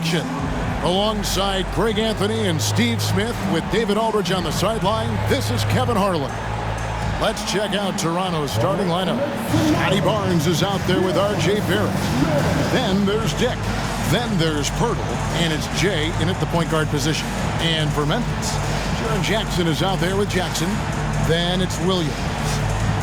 action. Alongside Greg Anthony and Steve Smith with David Aldridge on the sideline, this is Kevin Harlan. Let's check out Toronto's starting lineup. Scotty Barnes is out there with R.J. Barrett. Then there's Dick. Then there's Pirtle, and it's Jay in at the point guard position. And for Memphis, Jaren Jackson is out there with Jackson. Then it's Williams.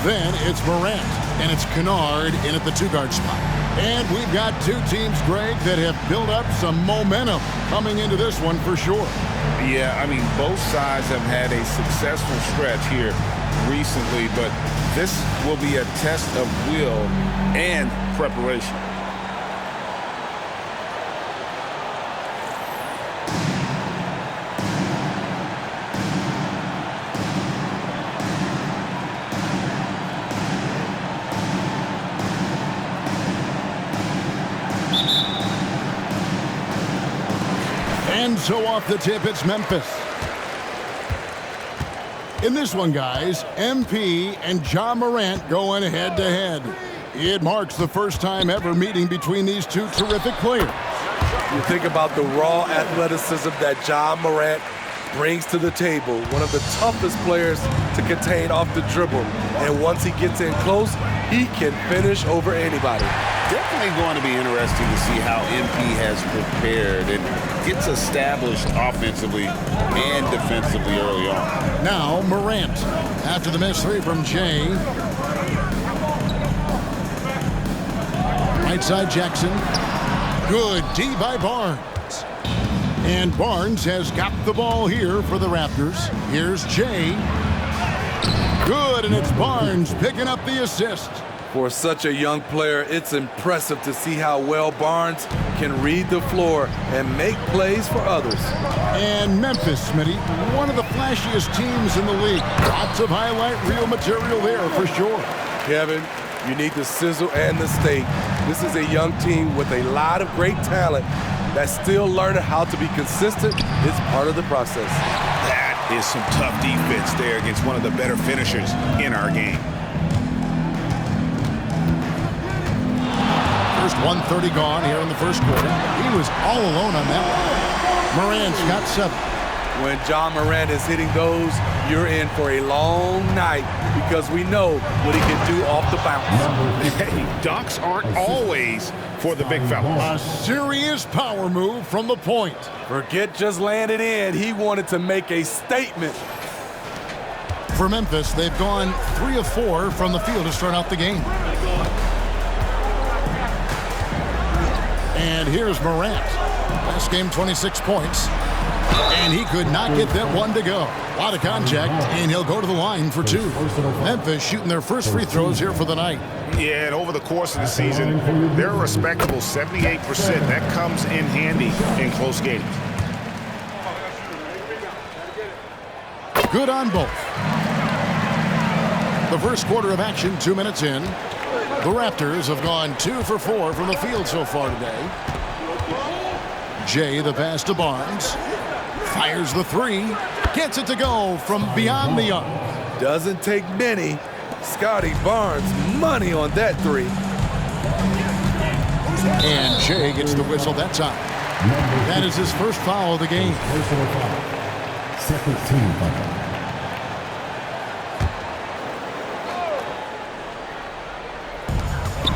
Then it's Morant, and it's Kennard in at the two-guard spot. And we've got two teams, Greg, that have built up some momentum coming into this one for sure. Yeah, I mean, both sides have had a successful stretch here recently, but this will be a test of will and preparation. And so off the tip, it's Memphis. In this one, guys, MP and Ja Morant going head-to-head. It marks the first time ever meeting between these two terrific players. You think about the raw athleticism that Ja Morant brings to the table, one of the toughest players to contain off the dribble. And once he gets in close, he can finish over anybody. Definitely going to be interesting to see how MP has prepared and gets established offensively and defensively early on. Now Morant after the missed three from Jay. Right side Jackson. Good D by Barnes. And Barnes has got the ball here for the Raptors. Here's Jay. Good, and it's Barnes picking up the assist. For such a young player, it's impressive to see how well Barnes can read the floor and make plays for others. And Memphis, Smitty, one of the flashiest teams in the league. Lots of highlight reel material there for sure. Kevin, you need the sizzle and the steak. This is a young team with a lot of great talent that's still learning how to be consistent. It's part of the process. That is some tough defense there against one of the better finishers in our game. First 1:30 gone here in the first quarter. He was all alone on that one. Morant's got 7. When Ja Morant is hitting those, you're in for a long night because we know what he can do off the bounce. Hey, dunks aren't always for the big fella. A serious power move from the point. Forget just laying it in. He wanted to make a statement. For Memphis, they've gone 3 of 4 from the field to start out the game. And here's Morant. Last game, 26 points. And he could not get that one to go. A lot of contact, and he'll go to the line for 2. Memphis shooting their first free throws here for the night. Yeah, and over the course of the season, they're a respectable 78%. That comes in handy in close games. Good on both. The first quarter of action, 2 minutes in. The Raptors have gone 2 for 4 from the field so far today. Jay, the pass to Barnes. Fires the 3. Gets it to go from beyond the arc. Doesn't take many. Scotty Barnes, money on that 3. And Jay gets the whistle that time. That is his first foul of the game. Second team foul.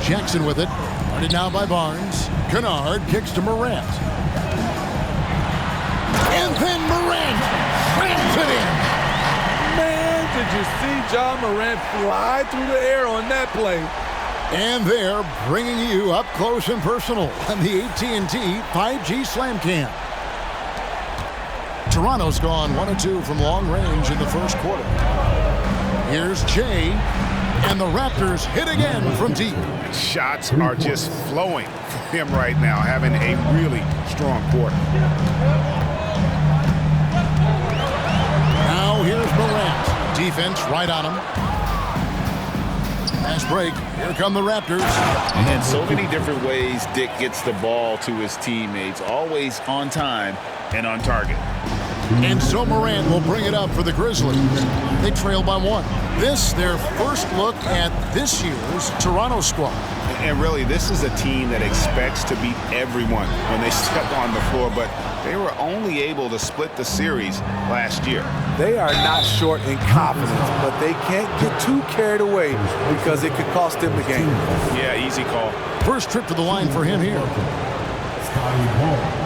Jackson with it. Guarded now by Barnes. Kennard kicks to Morant. And then Morant cracks it in. Man, did you see Ja Morant fly through the air on that play? And they're bringing you up close and personal on the AT&T 5G Slam Cam. Toronto's gone 1 of 2 from long range in the first quarter. Here's Jay, and the Raptors hit again from deep. Shots are just flowing for him right now, having a really strong quarter. Now here's Morant. Defense right on him. Fast break. Here come the Raptors. And so many different ways Dick gets the ball to his teammates, always on time and on target. And so Morant will bring it up for the Grizzlies. They trail by 1. This, their first look at this year's Toronto squad. And really, this is a team that expects to beat everyone when they step on the floor, but they were only able to split the series last year. They are not short in confidence, but they can't get too carried away because it could cost them the game. Yeah, easy call. First trip to the line for him here. Scotty Barnes.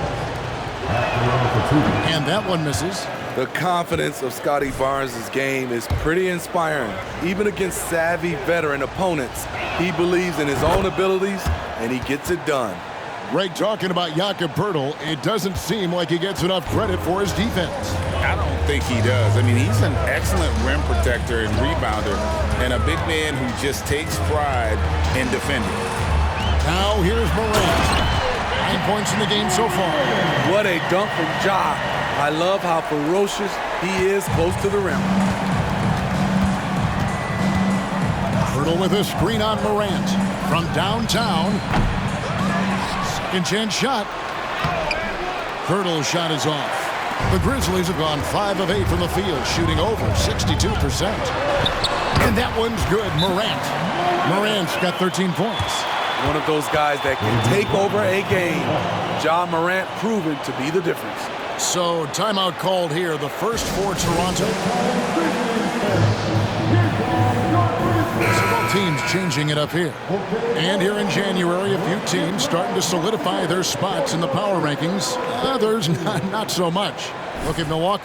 And that one misses. The confidence of Scotty Barnes' game is pretty inspiring. Even against savvy veteran opponents, he believes in his own abilities, and he gets it done. Greg, talking about Jakob Poeltl, it doesn't seem like he gets enough credit for his defense. I don't think he does. I mean, he's an excellent rim protector and rebounder, and a big man who just takes pride in defending. Now here's Morant. 9 points in the game so far. What a dunk from Ja. I love how ferocious he is close to the rim. Poeltl with a screen on Morant. From downtown. Second chance shot. Poeltl's shot is off. The Grizzlies have gone 5 of 8 from the field, shooting over 62%. And that one's good. Morant's got 13 points. One of those guys that can take over a game. Ja Morant proven to be the difference. So timeout called here, the first for Toronto. Several teams changing it up here. And here in January, a few teams starting to solidify their spots in the power rankings. Others, not so much. Look at Milwaukee.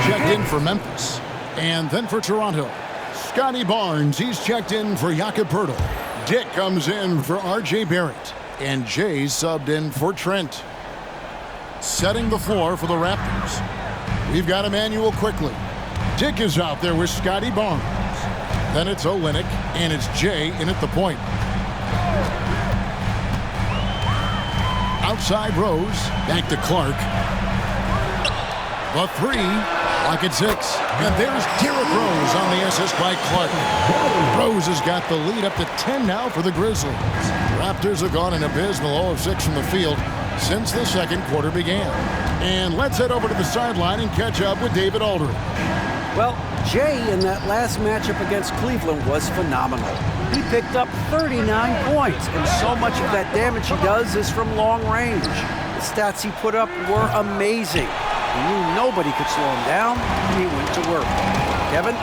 Checked in for Memphis. And then for Toronto, Scotty Barnes. He's checked in for Jakob Poeltl. Dick comes in for R.J. Barrett. And Jay subbed in for Trent. Setting the floor for the Raptors, we've got Emmanuel Quickley. Dick is out there with Scotty Barnes. Then it's Olynyk, and it's Jay in at the point. Outside Rose, back to Clark. The three. Pocket 6. And there's Derrick Rose on the assist by Clark. Rose has got the lead up to 10 now for the Grizzlies. Raptors have gone an abysmal 0 of 6 from the field since the second quarter began. And let's head over to the sideline and catch up with David Aldridge. Well, Jay in that last matchup against Cleveland was phenomenal. He picked up 39 points, and so much of that damage he does is from long range. The stats he put up were amazing. He knew nobody could slow him down, and he went to work. Kevin?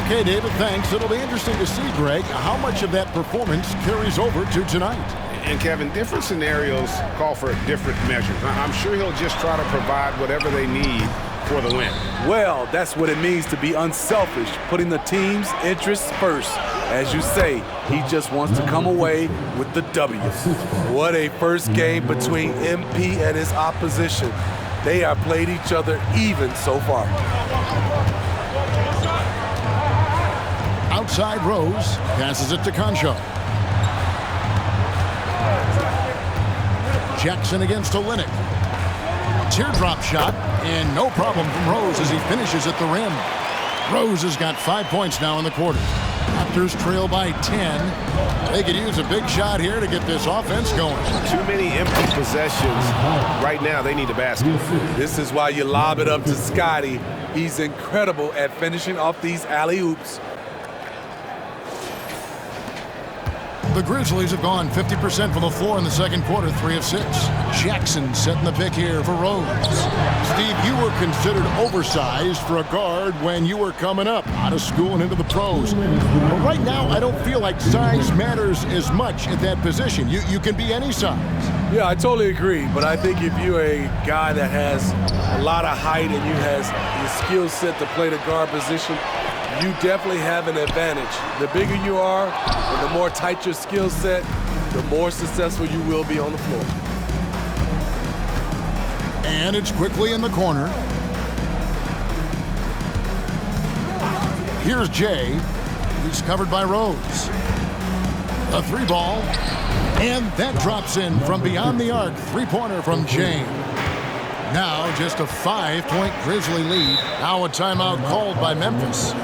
Okay, David, thanks. It'll be interesting to see, Greg, how much of that performance carries over to tonight. And, Kevin, different scenarios call for different measures. I'm sure he'll just try to provide whatever they need for the win. Well, that's what it means to be unselfish, putting the team's interests first. As you say, he just wants to come away with the W. What a first game between MP and his opposition. They have played each other even so far. Outside Rose, passes it to Concho. Jackson against Olynyk. Teardrop shot, and no problem from Rose as he finishes at the rim. Rose has got 5 points now in the quarter. Raptors trail by 10. They could use a big shot here to get this offense going. Too many empty possessions. Right now, they need a basket. This is why you lob it up to Scotty. He's incredible at finishing off these alley-oops. The Grizzlies have gone 50% from the floor in the second quarter, 3 of 6. Jackson setting the pick here for Rose. Steve, you were considered oversized for a guard when you were coming up out of school and into the pros. But right now, I don't feel like size matters as much at that position. You can be any size. Yeah, I totally agree. But I think if you're a guy that has a lot of height and you has the skill set to play the guard position, you definitely have an advantage. The bigger you are, and the more tight your skill set, the more successful you will be on the floor. And it's quickly in the corner. Here's Jay. He's covered by Rose. A 3 ball. And that drops in from beyond the arc. 3-pointer from Jay. Now just a 5-point Grizzly lead. Now a timeout called by Memphis.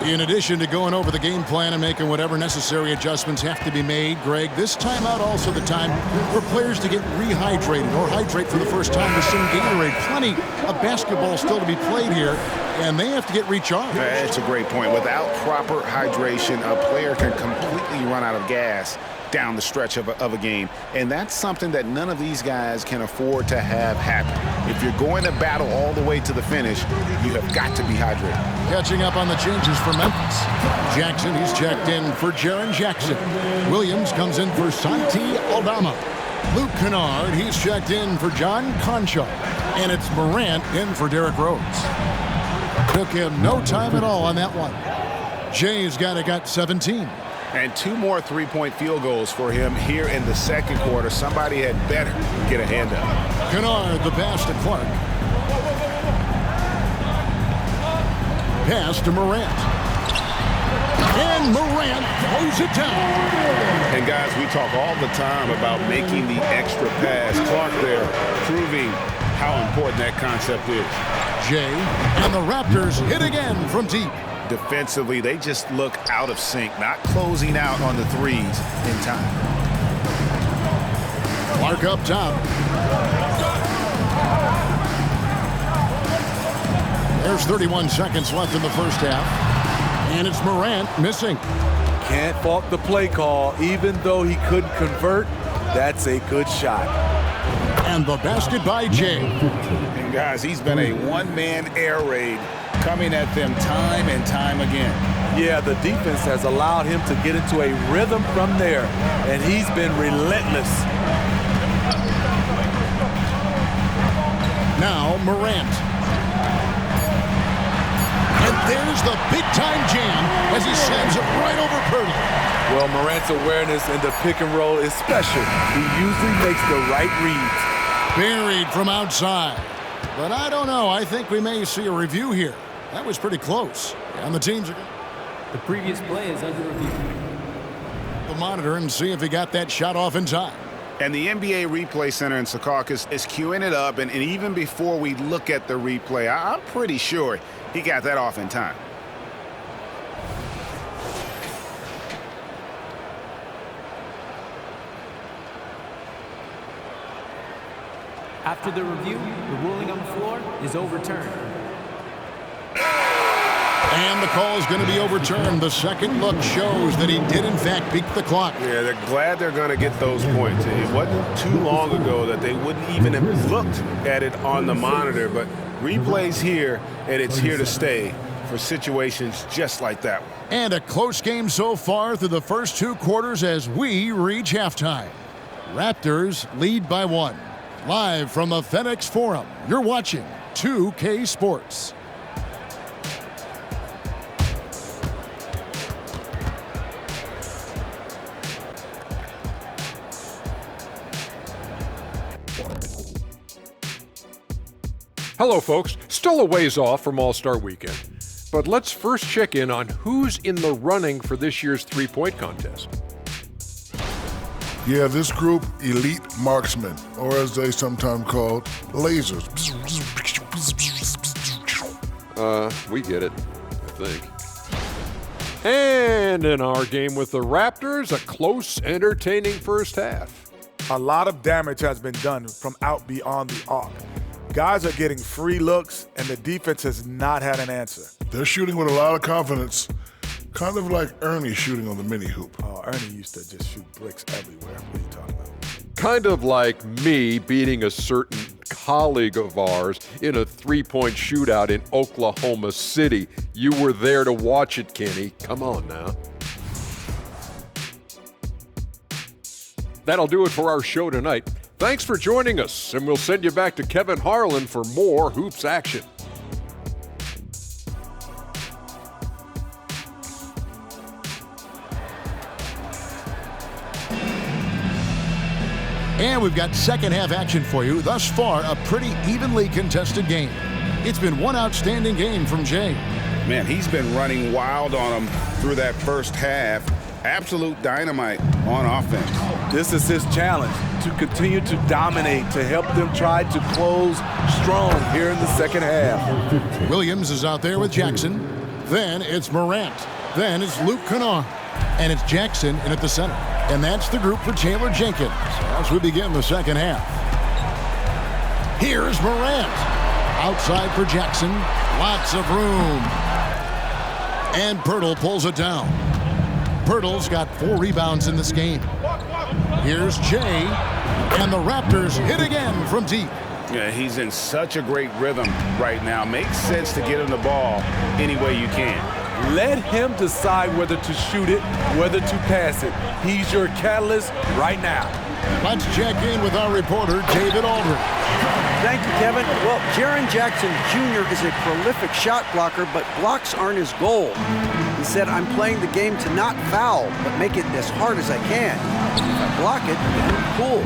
In addition to going over the game plan and making whatever necessary adjustments have to be made, Greg, this timeout also the time for players to get rehydrated or hydrate for the first time with some Gatorade. Plenty of basketball still to be played here, and they have to get recharged. That's a great point. Without proper hydration, a player can completely run out of gas down the stretch of a game, and that's something that none of these guys can afford to have happen. If you're going to battle all the way to the finish, you have got to be hydrated. Catching up on the changes for Memphis. Jackson, he's checked in for Jaren Jackson. Williams comes in for Santi Aldama. Luke Kennard, he's checked in for John Concha. And it's Morant in for Derrick Rose. Took him no time at all on that one. Jay's got 17. And 2 more three-point field goals for him here in the second quarter. Somebody had better get a hand up. Kennard, the pass to Clark. Pass to Morant. And Morant throws it down. And guys, we talk all the time about making the extra pass. Clark there proving how important that concept is. Jay and the Raptors hit again from deep. Defensively, they just look out of sync, not closing out on the threes in time. Clark up top. There's 31 seconds left in the first half. And it's Morant missing. Can't fault the play call. Even though he couldn't convert, that's a good shot. And the basket by Jay. And guys, he's been a one-man air raid coming at them time and time again. Yeah, the defense has allowed him to get into a rhythm from there, and he's been relentless. Now Morant. And there's the big-time jam as he sends it right over Purdy. Well, Morant's awareness in the pick and roll is special. He usually makes the right reads. Buried from outside. But I don't know. I think we may see a review here. That was pretty close. And the teams are... The previous play is under review. We'll monitor and see if he got that shot off in time. And the NBA Replay Center in Secaucus is queuing it up. And even before we look at the replay, I'm pretty sure he got that off in time. After the review, the ruling on the floor is overturned. And the call is going to be overturned. The second look shows that he did, in fact, beat the clock. Yeah, they're glad they're going to get those points. It wasn't too long ago that they wouldn't even have looked at it on the monitor. But replay's here, and it's here to stay for situations just like that one. And a close game so far through the first 2 quarters as we reach halftime. Raptors lead by 1. Live from the FedEx Forum, you're watching 2K Sports. Hello, folks. Still a ways off from All-Star Weekend, but let's first check in on who's in the running for this year's three-point contest. Yeah, this group, Elite Marksmen, or as they sometimes called, lasers. We get it, I think. And in our game with the Raptors, a close, entertaining first half. A lot of damage has been done from out beyond the arc. Guys are getting free looks, and the defense has not had an answer. They're shooting with a lot of confidence, kind of like Ernie shooting on the mini hoop. Oh, Ernie used to just shoot bricks everywhere. What are you talking about? Kind of like me beating a certain colleague of ours in a three-point shootout in Oklahoma City. You were there to watch it, Kenny. Come on now. That'll do it for our show tonight. Thanks for joining us, and we'll send you back to Kevin Harlan for more hoops action. And we've got second half action for you. Thus far, a pretty evenly contested game. It's been one outstanding game from Jay. Man, he's been running wild on them through that first half. Absolute dynamite on offense. This is his challenge, to continue to dominate, to help them try to close strong here in the second half. Williams is out there with Jackson. Then it's Morant. Then it's Luke Kennard. And it's Jackson in at the center. And that's the group for Taylor Jenkins as we begin the second half. Here's Morant. Outside for Jackson. Lots of room. And Pirtle pulls it down. Pirtle's got 4 rebounds in this game. Here's Jay. And the Raptors hit again from deep. Yeah, he's in such a great rhythm right now. Makes sense to get him the ball any way you can. Let him decide whether to shoot it, whether to pass it. He's your catalyst right now. Let's check in with our reporter, David Aldridge. Thank you, Kevin. Well, Jaren Jackson Jr. is a prolific shot blocker, but blocks aren't his goal. He said, I'm playing the game to not foul, but make it as hard as I can. If I block it, then I'm cool.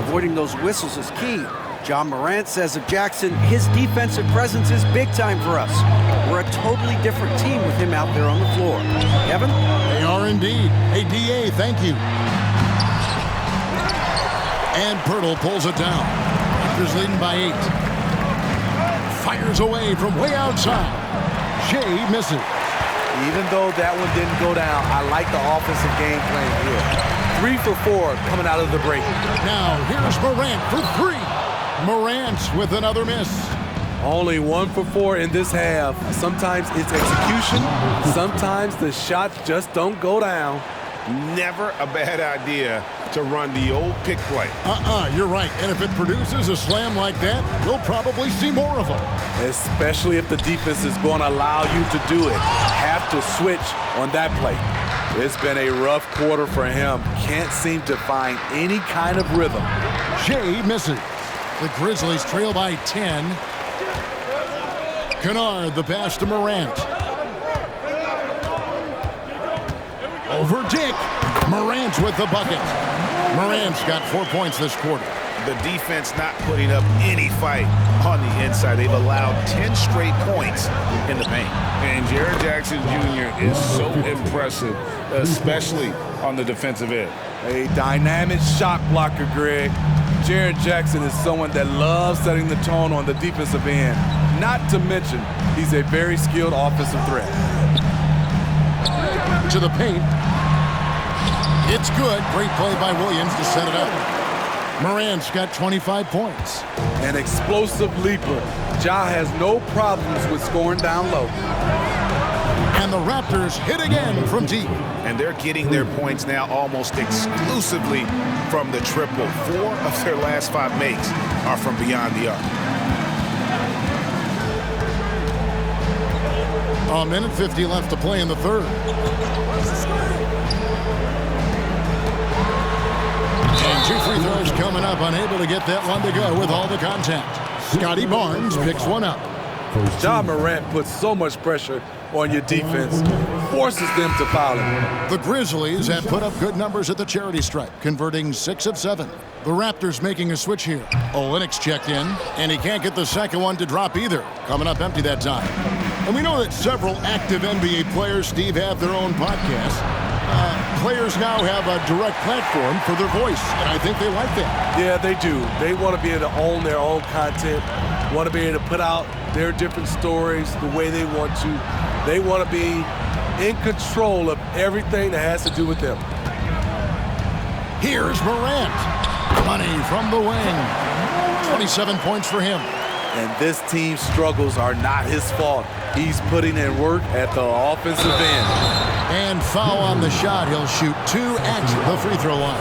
Avoiding those whistles is key. John Morant says of Jackson, his defensive presence is big time for us. We're a totally different team with him out there on the floor. Kevin? They are indeed. Hey, DA, thank you. And Pirtle pulls it down. Raptors leading by 8. Fires away from way outside. Shea misses. Even though that one didn't go down, I like the offensive game plan here. 3 for 4 coming out of the break. Now here's Morant for 3. Morant with another miss. Only 1 for 4 in this half. Sometimes it's execution. Sometimes the shots just don't go down. Never a bad idea to run the old pick play. You're right. And if it produces a slam like that, we'll probably see more of them. Especially if the defense is going to allow you to do it. Have to switch on that play. It's been a rough quarter for him. Can't seem to find any kind of rhythm. Shea misses. The Grizzlies trail by 10. Kennard, the pass to Morant. Over Dick. Morant with the bucket. Morant's got 4 points this quarter. The defense not putting up any fight on the inside. They've allowed 10 straight points in the paint. And Jaren Jackson Jr. is so impressive, especially on the defensive end. A dynamic shot blocker, Greg. Jaren Jackson is someone that loves setting the tone on the defensive end. Not to mention, he's a very skilled offensive threat. To the paint. It's good. Great play by Williams to set it up. Morant's got 25 points. An explosive leaper. Ja has no problems with scoring down low. And the Raptors hit again from deep. And they're getting their points now almost exclusively from the triple. 4 of their last 5 makes are from beyond the arc. A minute 50 left to play in the third. And 2 free throws coming up, unable to get that one to go with all the contact. Scotty Barnes picks one up. Ja Morant puts so much pressure on your defense, forces them to foul him. The Grizzlies have put up good numbers at the charity stripe, converting 6 of 7. The Raptors making a switch here. Olynyk checked in, and he can't get the second one to drop either. Coming up empty that time. And we know that several active NBA players, Steve, have their own podcasts. Players now have a direct platform for their voice, and I think they like that. Yeah, they do. They want to be able to own their own content, want to be able to put out their different stories the way they want to. They want to be in control of everything that has to do with them. Here's Morant. Money from the wing. 27 points for him. And this team's struggles are not his fault. He's putting in work at the offensive end. And foul on the shot. He'll shoot 2 at the free throw line.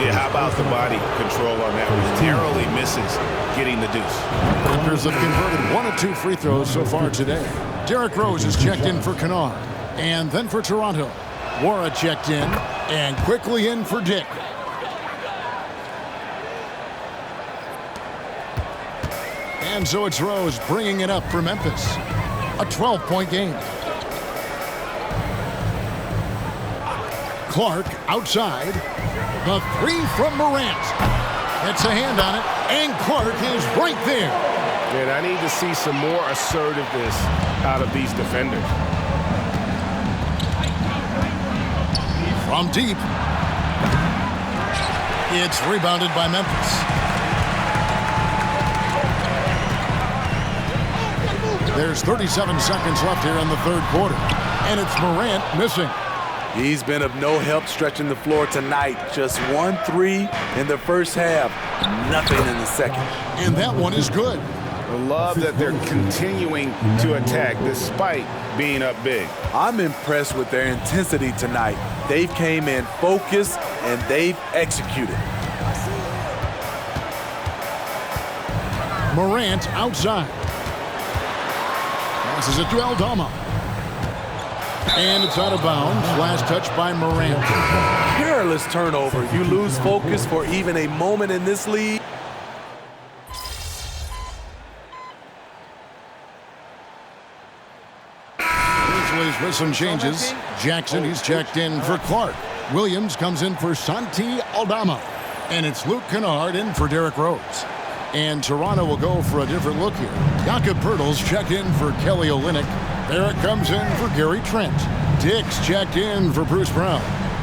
Yeah, how about the body control on that? He narrowly misses getting the deuce. Raptors have converted 1 of 2 free throws so far today. Derrick Rose is checked in for Kennard. And then for Toronto. Wara checked in and quickly in for Dick. And so it's Rose bringing it up for Memphis. A 12-point game. Clark outside. The 3 from Morant. Gets a hand on it, and Clark is right there. And I need to see some more assertiveness out of these defenders. From deep. It's rebounded by Memphis. There's 37 seconds left here in the third quarter. And it's Morant missing. He's been of no help stretching the floor tonight. Just 1 3 in the first half, nothing in the second. And that one is good. I love that they're continuing to attack despite being up big. I'm impressed with their intensity tonight. They've came in focused and they've executed. Morant outside. Passes it to Aldama. And it's out of bounds. Last touch by Morant. Careless turnover. You lose focus for even a moment in this league. Grizzlies with some changes. Jackson, he's checked in for Clark. Williams comes in for Santi Aldama. And it's Luke Kennard in for Derrick Rose. And Toronto will go for a different look here. Jakob Poeltl's checked in for Kelly Olynyk. Barrett comes in for Gary Trent. Dick's checked in for Bruce Brown.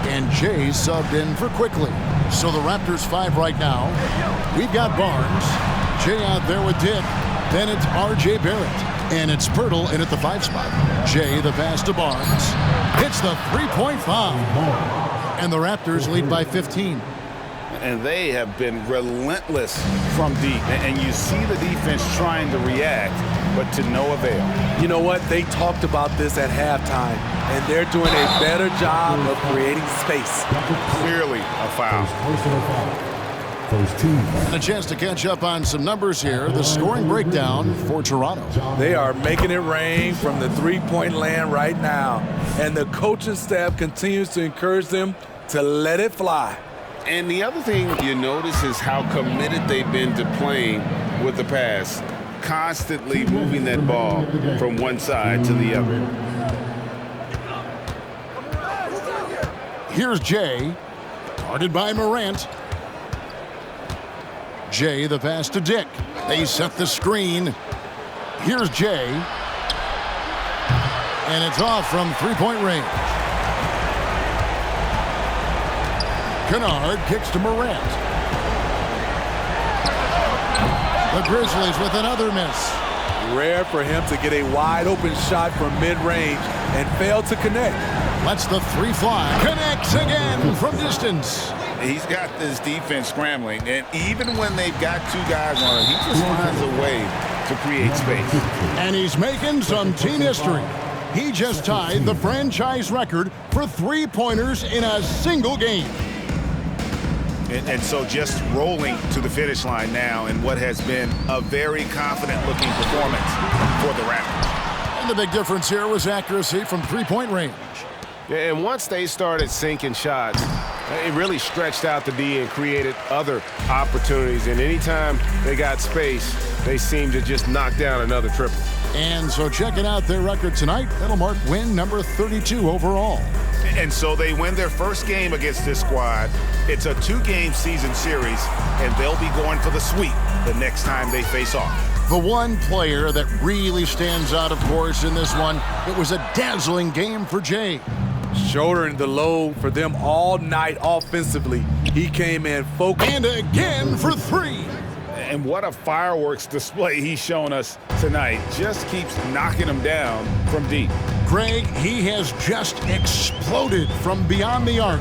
And Jay's subbed in for Quickly. So the Raptors 5 right now. We've got Barnes. Jay out there with Dick. Then it's R.J. Barrett. And it's Poeltl in at the 5 spot. Jay the pass to Barnes. Hits the three-point foul. And the Raptors lead by 15. And they have been relentless from deep. And you see the defense trying to react, but to no avail. You know what? They talked about this at halftime, and they're doing a better job of creating space. Clearly a foul. First team. And a chance to catch up on some numbers here. The scoring breakdown for Toronto. They are making it rain from the three-point land right now. And the coaching staff continues to encourage them to let it fly. And the other thing you notice is how committed they've been to playing with the pass, constantly moving that ball from one side to the other. Here's Jay, guarded by Morant. Jay the pass to Dick. They set the screen. Here's Jay. And it's off from three-point range. Kennard kicks to Morant. The Grizzlies with another miss. Rare for him to get a wide-open shot from mid-range and fail to connect. Lets the three fly. Connects again from distance. He's got this defense scrambling, and even when they've got two guys on him, he just finds a way to create space. And he's making some team history. He just tied the franchise record for three-pointers in a single game. And so just rolling to the finish line now in what has been a very confident-looking performance for the Raptors. And the big difference here was accuracy from three-point range. Yeah, and once they started sinking shots, it really stretched out the D and created other opportunities. And anytime they got space, they seemed to just knock down another triple. And so checking out their record tonight, that'll mark win number 32 overall. And so they win their first game against this squad. It's a 2-game season series, and they'll be going for the sweep the next time they face off. The one player that really stands out, of course, in this one, it was a dazzling game for Jay. Shouldering the load for them all night offensively. He came in focused. And again for three. And what a fireworks display he's shown us tonight. Just keeps knocking them down from deep. Greg, he has just exploded from beyond the arc.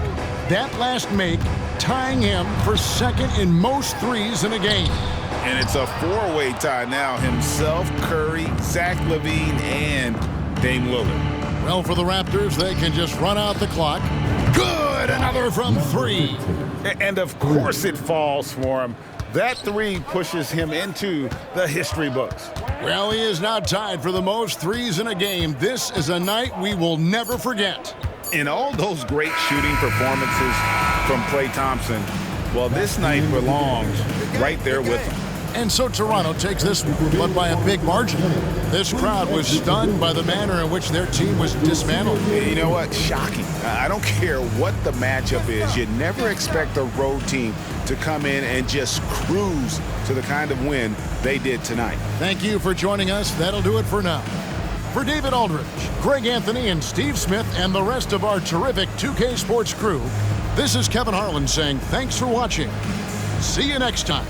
That last make tying him for second in most threes in a game. And it's a 4-way tie now. Himself, Curry, Zach LaVine, and Dame Lillard. Well, for the Raptors, they can just run out the clock. Good, another from three. And of course it falls for him. That three pushes him into the history books. Well, he is now tied for the most threes in a game. This is a night we will never forget. In all those great shooting performances from Klay Thompson, well, this night belongs right there with him. And so Toronto takes this one, but by a big margin. This crowd was stunned by the manner in which their team was dismantled. You know what? Shocking. I don't care what the matchup is. You never expect a road team to come in and just cruise to the kind of win they did tonight. Thank you for joining us. That'll do it for now. For David Aldridge, Greg Anthony, and Steve Smith, and the rest of our terrific 2K Sports crew, this is Kevin Harlan saying thanks for watching. See you next time.